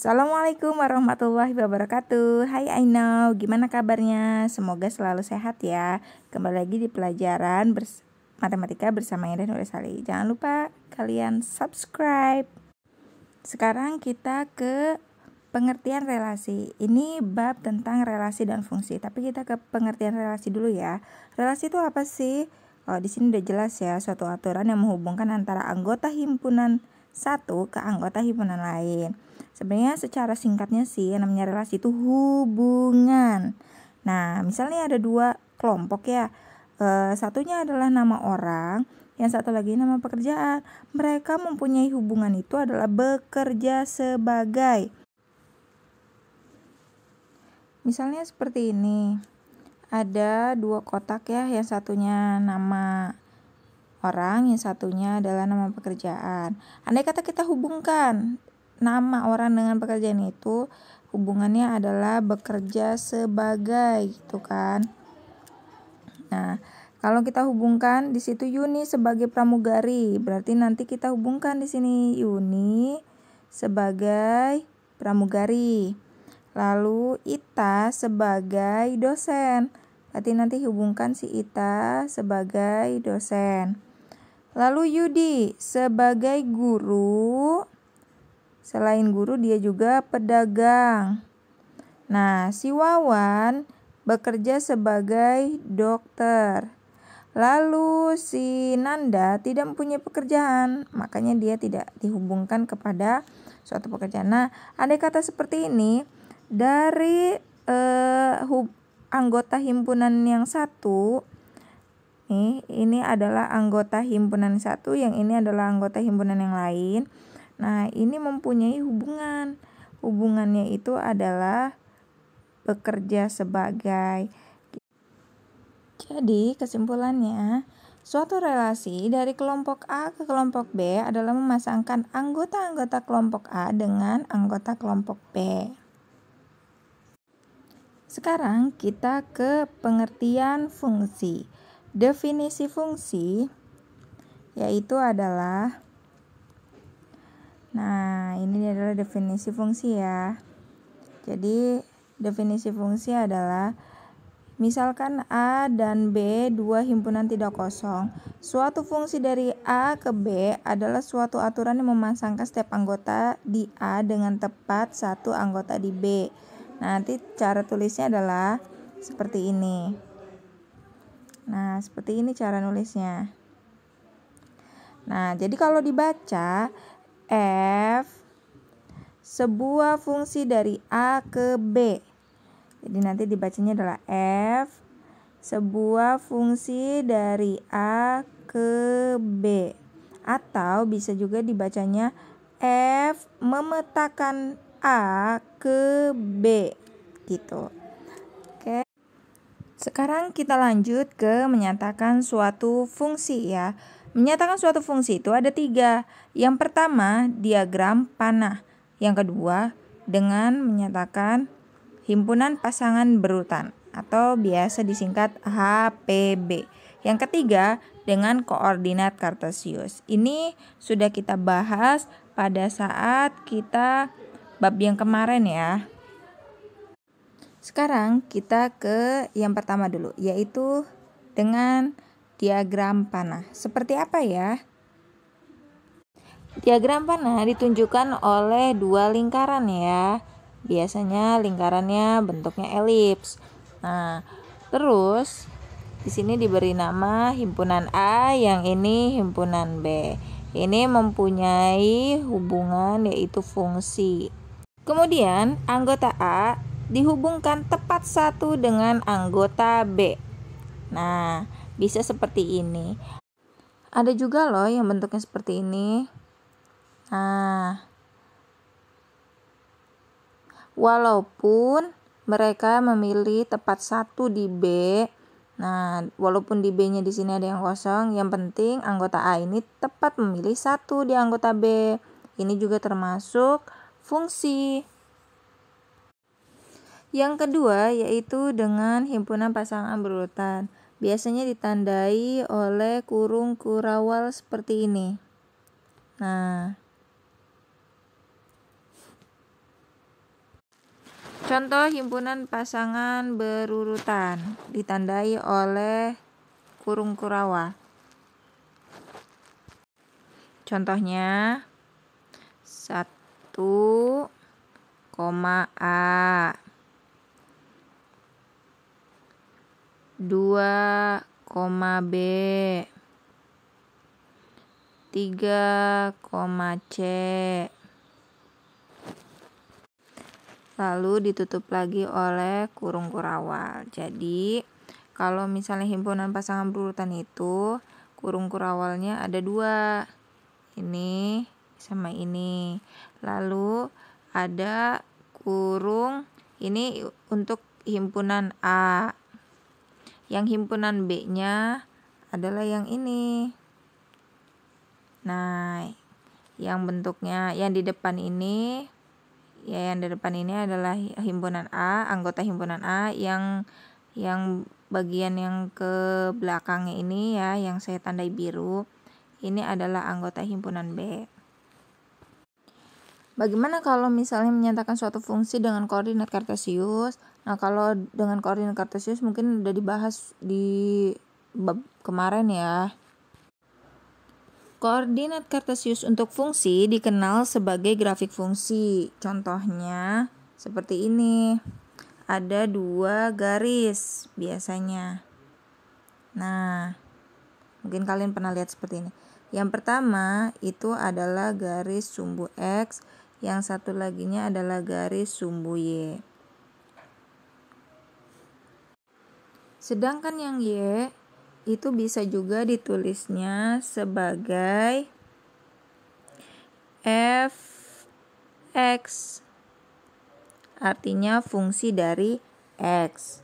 Assalamualaikum warahmatullahi wabarakatuh. Hai Ainau, gimana kabarnya? Semoga selalu sehat ya. Kembali lagi di pelajaran matematika bersama Indah Nurisali. Jangan lupa kalian subscribe. Sekarang kita ke pengertian relasi. Ini bab tentang relasi dan fungsi. Tapi kita ke pengertian relasi dulu ya. Relasi itu apa sih? Oh, di sini udah jelas ya, suatu aturan yang menghubungkan antara anggota himpunan satu ke anggota himpunan lain. Sebenarnya secara singkatnya sih namanya relasi itu hubungan. Nah, misalnya ada dua kelompok ya. Satunya adalah nama orang, yang satu lagi nama pekerjaan. Mereka mempunyai hubungan itu adalah bekerja sebagai. Misalnya seperti ini. Ada dua kotak ya, yang satunya nama orang, yang satunya adalah nama pekerjaan. Andai kata kita hubungkan nama orang dengan pekerjaan itu, hubungannya adalah bekerja sebagai gitu kan. Nah, kalau kita hubungkan di situ Yuni sebagai pramugari, berarti nanti kita hubungkan di sini Yuni sebagai pramugari. Lalu Ita sebagai dosen. Berarti nanti hubungkan si Ita sebagai dosen. Lalu Yudi sebagai guru. Selain guru dia juga pedagang. Nah, si Wawan bekerja sebagai dokter. Lalu si Nanda tidak mempunyai pekerjaan, makanya dia tidak dihubungkan kepada suatu pekerjaan. Nah, andai kata seperti ini, dari anggota himpunan yang satu, ini adalah anggota himpunan satu, yang ini adalah anggota himpunan yang lain. Nah, ini mempunyai hubungan. Hubungannya itu adalah bekerja sebagai. Jadi, kesimpulannya, suatu relasi dari kelompok A ke kelompok B adalah memasangkan anggota-anggota kelompok A dengan anggota kelompok B. Sekarang kita ke pengertian fungsi. Definisi fungsi yaitu adalah, nah ini adalah definisi fungsi ya. Jadi definisi fungsi adalah, misalkan A dan B dua himpunan tidak kosong. Suatu fungsi dari A ke B adalah suatu aturan yang memasangkan setiap anggota di A dengan tepat satu anggota di B. Nanti cara tulisnya adalah seperti ini. Nah, seperti ini cara nulisnya. Nah, jadi kalau dibaca, F sebuah fungsi dari A ke B. Jadi nanti dibacanya adalah F sebuah fungsi dari A ke B. Atau bisa juga dibacanya F memetakan A ke B gitu. Oke. Sekarang kita lanjut ke menyatakan suatu fungsi ya. Menyatakan suatu fungsi itu ada 3. Yang pertama, diagram panah. Yang kedua, dengan menyatakan himpunan pasangan berurutan atau biasa disingkat HPB. Yang ketiga, dengan koordinat kartesius. Ini sudah kita bahas pada saat kita bab yang kemarin ya. Sekarang kita ke yang pertama dulu, yaitu dengan diagram panah. Seperti apa ya? Diagram panah ditunjukkan oleh dua lingkaran ya. Biasanya lingkarannya bentuknya elips. Nah, terus di sini diberi nama himpunan A, yang ini himpunan B. Ini mempunyai hubungan yaitu fungsi. Kemudian anggota A dihubungkan tepat satu dengan anggota B. Nah, bisa seperti ini. Ada juga loh yang bentuknya seperti ini. Nah, walaupun mereka memilih tepat satu di B, nah walaupun di B-nya di sini ada yang kosong, yang penting anggota A ini tepat memilih satu di anggota B. Ini juga termasuk fungsi. Yang kedua yaitu dengan himpunan pasangan berurutan. Biasanya ditandai oleh kurung kurawal seperti ini. Nah, Contoh himpunan pasangan berurutan ditandai oleh kurung kurawal. Contohnya 1, A, 2, B, 3, C. Lalu ditutup lagi oleh kurung kurawal. Jadi kalau misalnya himpunan pasangan berurutan itu kurung kurawalnya ada 2, ini sama ini. Lalu ada kurung ini untuk himpunan A. Yang himpunan B-nya adalah yang ini. Nah, yang bentuknya yang di depan ini adalah himpunan A, anggota himpunan A. Yang bagian yang ke belakangnya ini ya, yang saya tandai biru, ini adalah anggota himpunan B. Bagaimana kalau misalnya menyatakan suatu fungsi dengan koordinat kartesius? Nah, kalau dengan koordinat kartesius mungkin udah dibahas di bab kemarin ya. Koordinat kartesius untuk fungsi dikenal sebagai grafik fungsi. Contohnya seperti ini. Ada 2 garis biasanya. Nah, mungkin kalian pernah lihat seperti ini. Yang pertama itu adalah garis sumbu X, yang satu laginya adalah garis sumbu Y. Sedangkan yang Y itu bisa juga ditulisnya sebagai f(x), artinya fungsi dari X.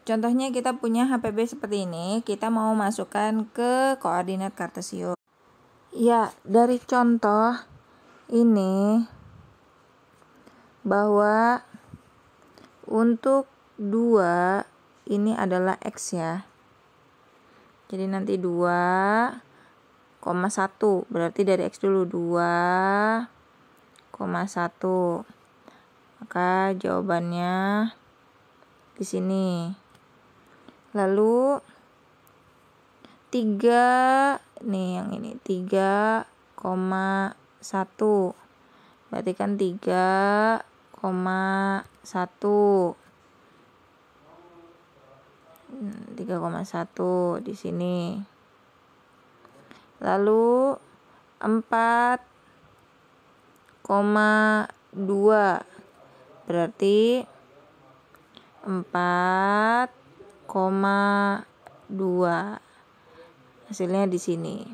Contohnya kita punya HPB seperti ini, kita mau masukkan ke koordinat kartesius. Ya, dari contoh ini bahwa untuk 2 ini adalah X ya. Jadi nanti 2,1 berarti dari X dulu 2,1. Maka jawabannya di sini. Lalu 3 nih yang ini 3,1. Berarti kan 3,1 di sini. Lalu 4,2 berarti 4,2. Hasilnya di sini.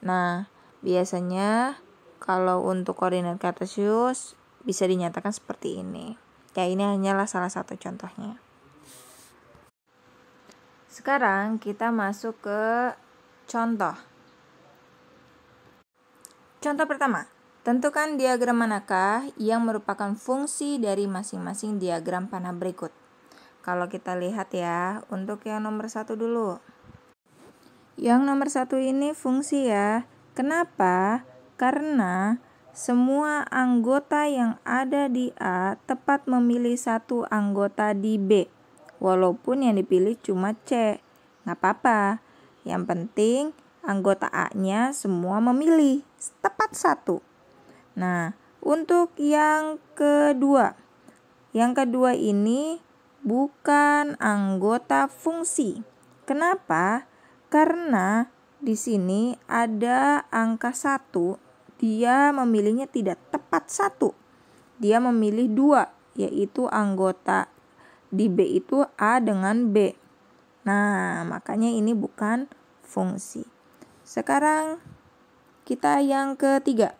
Nah, biasanya kalau untuk koordinat kartesius bisa dinyatakan seperti ini. Ya, ini hanyalah salah satu contohnya. Sekarang kita masuk ke contoh. Contoh pertama, tentukan diagram manakah yang merupakan fungsi dari masing-masing diagram panah berikut. Kalau kita lihat ya, untuk yang nomor 1 dulu. Yang nomor 1 ini fungsi ya. Kenapa? Karena semua anggota yang ada di A tepat memilih satu anggota di B. Walaupun yang dipilih cuma C, nggak apa-apa. Yang penting anggota A-nya semua memilih tepat 1. Nah, untuk yang kedua. Yang kedua ini bukan anggota fungsi. Kenapa? Karena di sini ada angka 1, dia memilihnya tidak tepat 1. Dia memilih 2, yaitu anggota di B itu A dengan B. Nah, makanya ini bukan fungsi. Sekarang kita yang ketiga.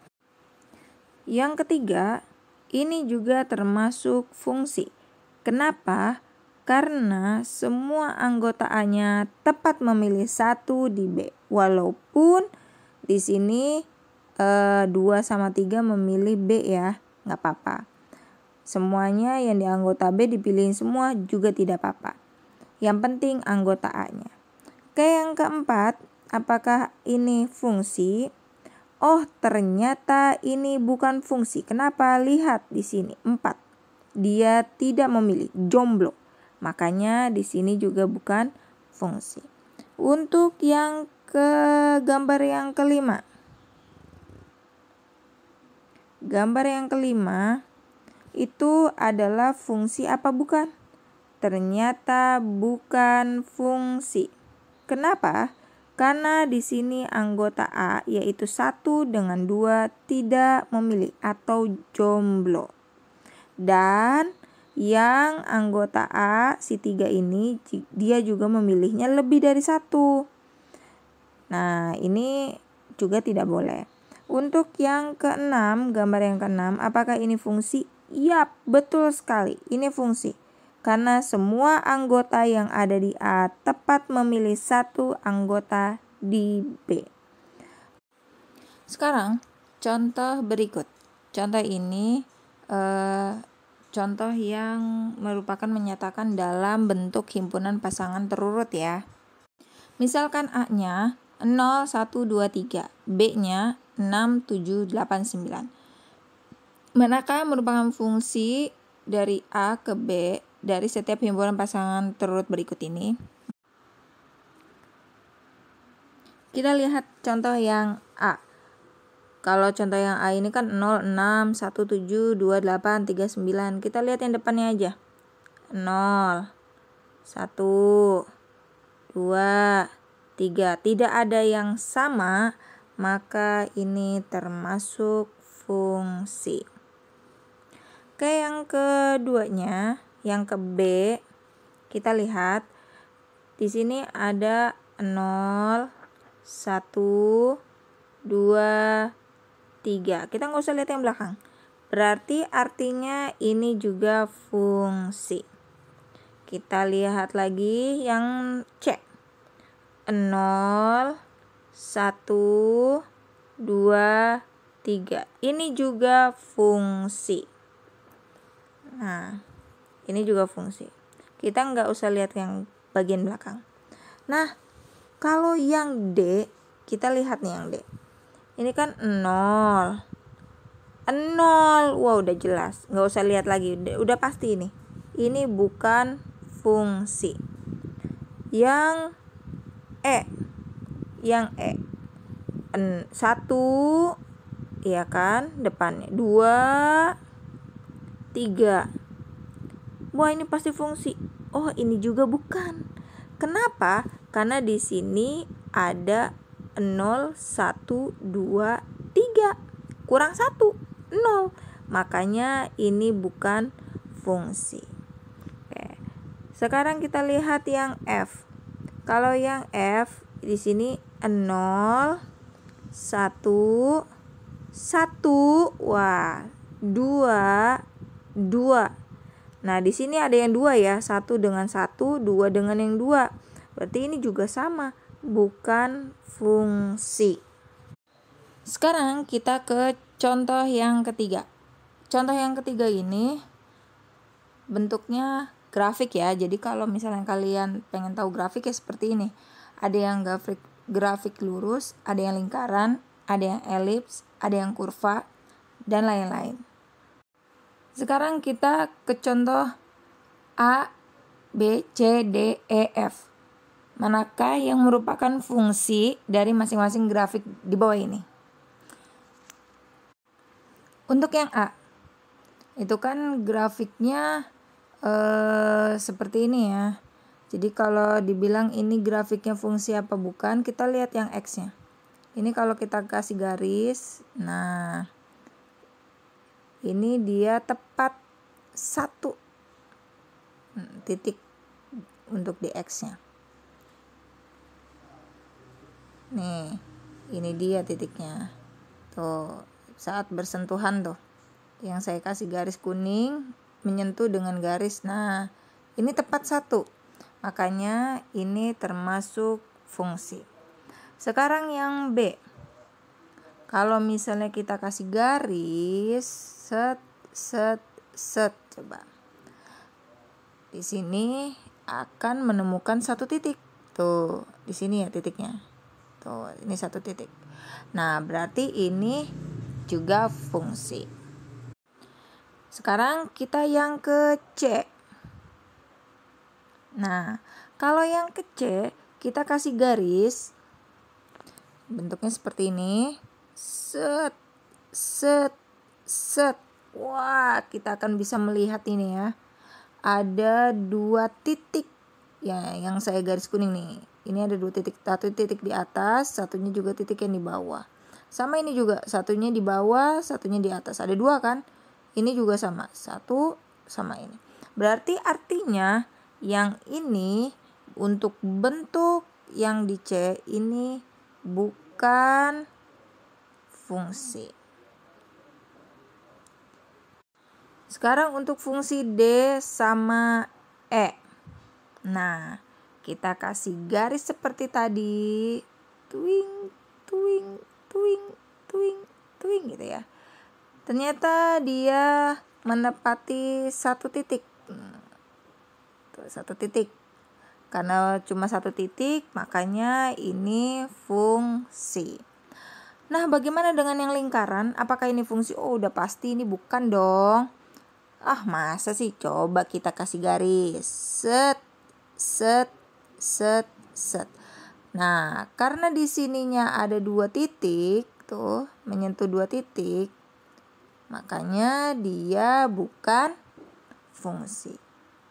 Yang ketiga, ini juga termasuk fungsi. Kenapa? Karena semua anggota A-nya tepat memilih 1 di B. Walaupun di sini 2 sama 3 memilih B ya, nggak apa-apa. Semuanya yang di anggota B dipilihin semua juga tidak apa-apa. Yang penting anggota A-nya. Oke, yang keempat, apakah ini fungsi? Oh, ternyata ini bukan fungsi. Kenapa? Lihat di sini 4. dia tidak memilih, jomblo. Makanya di sini juga bukan fungsi. Untuk yang gambar yang kelima. Gambar yang kelima itu adalah fungsi apa bukan? Ternyata bukan fungsi. Kenapa? Karena di sini anggota A yaitu 1 dengan 2 tidak memilih atau jomblo. Dan yang anggota A si 3 ini dia juga memilihnya lebih dari 1. Nah, ini juga tidak boleh. Untuk yang keenam, gambar yang keenam, apakah ini fungsi? Yap, betul sekali. Ini fungsi. Karena semua anggota yang ada di A tepat memilih 1 anggota di B. Sekarang contoh berikut. Contoh ini contoh yang merupakan menyatakan dalam bentuk himpunan pasangan terurut ya. Misalkan A-nya 0, 1, 2, 3, B-nya 6, 7, 8, 9. Manakah merupakan fungsi dari A ke B dari setiap himpunan pasangan terurut berikut ini? Kita lihat contoh yang A. Kalau contoh yang A ini kan 0, 6, 1, 7, 2, 8, 3, 9. Kita lihat yang depannya aja. 0, 1, 2, 3. Tidak ada yang sama, maka ini termasuk fungsi. Oke, yang keduanya, yang ke B, kita lihat di sini ada 0, 1, 2, 3. Kita nggak usah lihat yang belakang. Berarti artinya ini juga fungsi. Kita lihat lagi yang C. 0, 1, 2, 3. Ini juga fungsi. Nah, ini juga fungsi. Kita nggak usah lihat yang bagian belakang. Nah, kalau yang D, kita lihat nih yang D. Ini kan 0. 0. Wow, udah jelas. Nggak usah lihat lagi. Udah pasti ini. Ini bukan fungsi. Yang E. Yang E. 1, iya kan? Depannya 2, 3. Wah, ini pasti fungsi. Oh, ini juga bukan. Kenapa? Karena di sini ada 0, 1, 2, 3. Kurang 1, 0. Makanya ini bukan fungsi. Oke. Sekarang kita lihat yang F. Kalau yang F di sini 0, 1, 1. Wah, 2, 2. Nah, di sini ada yang 2 ya. 1 dengan 1, 2 dengan yang 2. Berarti ini juga sama, bukan fungsi. Sekarang kita ke contoh yang ketiga. Contoh yang ketiga ini bentuknya grafik ya. Jadi kalau misalnya kalian pengen tahu grafik ya seperti ini. Ada yang grafik lurus, ada yang lingkaran, ada yang elips, ada yang kurva, dan lain-lain. Sekarang kita ke contoh A, B, C, D, E, F. Manakah yang merupakan fungsi dari masing-masing grafik di bawah ini? Untuk yang A, itu kan grafiknya seperti ini ya. Jadi kalau dibilang ini grafiknya fungsi apa bukan, kita lihat yang X-nya. Ini kalau kita kasih garis, nah ini dia tepat 1 titik untuk di X-nya. Nih, ini dia titiknya. Tuh, saat bersentuhan tuh. Yang saya kasih garis kuning menyentuh dengan garis. Nah, ini tepat 1. Makanya ini termasuk fungsi. Sekarang yang B. Kalau misalnya kita kasih garis set coba. Di sini akan menemukan 1 titik. Tuh, di sini ya titiknya. Tuh, ini 1 titik. Nah, berarti ini juga fungsi. Sekarang kita yang ke C. Nah, kalau yang ke C, kita kasih garis. Bentuknya seperti ini. Set, set, set. Wah, kita akan bisa melihat ini ya. Ada 2 titik. Ya, yang saya garis kuning nih. Ini ada 2 titik. 1 titik di atas, satunya juga titik yang di bawah. Sama ini juga, satunya di bawah, satunya di atas. Ada 2 kan? Ini juga sama, 1 sama ini. Berarti artinya yang ini untuk bentuk yang di C ini bukan fungsi. Sekarang untuk fungsi D sama E. Nah, kita kasih garis seperti tadi. Tuing, tuing, tuing, tuing, tuing gitu ya. Ternyata dia menepati 1 titik. Tuh, 1 titik. Karena cuma 1 titik, makanya ini fungsi. Nah, bagaimana dengan yang lingkaran? Apakah ini fungsi? Oh, udah pasti ini bukan dong. Ah, masa sih? Coba kita kasih garis. Set, set, set, set. Nah, karena di sininya ada 2 titik, tuh, menyentuh 2 titik, makanya dia bukan fungsi.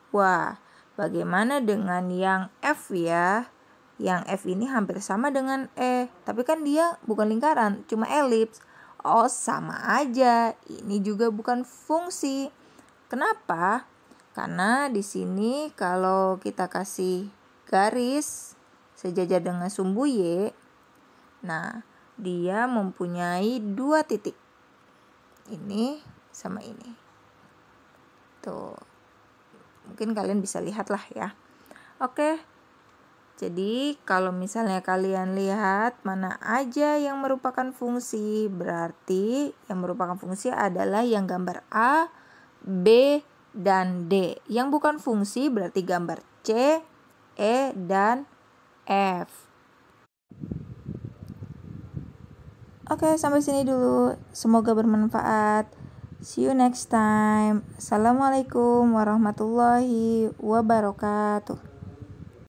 Wah, bagaimana dengan yang F ya? Yang F ini hampir sama dengan E, tapi kan dia bukan lingkaran, cuma elips. Oh, sama aja. Ini juga bukan fungsi. Kenapa? Karena di sini kalau kita kasih garis sejajar dengan sumbu Y, nah, dia mempunyai 2 titik. Ini sama ini. Tuh. Mungkin kalian bisa lihat lah ya. Oke. Jadi kalau misalnya kalian lihat mana aja yang merupakan fungsi, berarti yang merupakan fungsi adalah yang gambar A, B, dan D. Yang bukan fungsi berarti gambar C, E, dan F. Oke, sampai sini dulu. Semoga bermanfaat. See you next time. Assalamualaikum warahmatullahi wabarakatuh.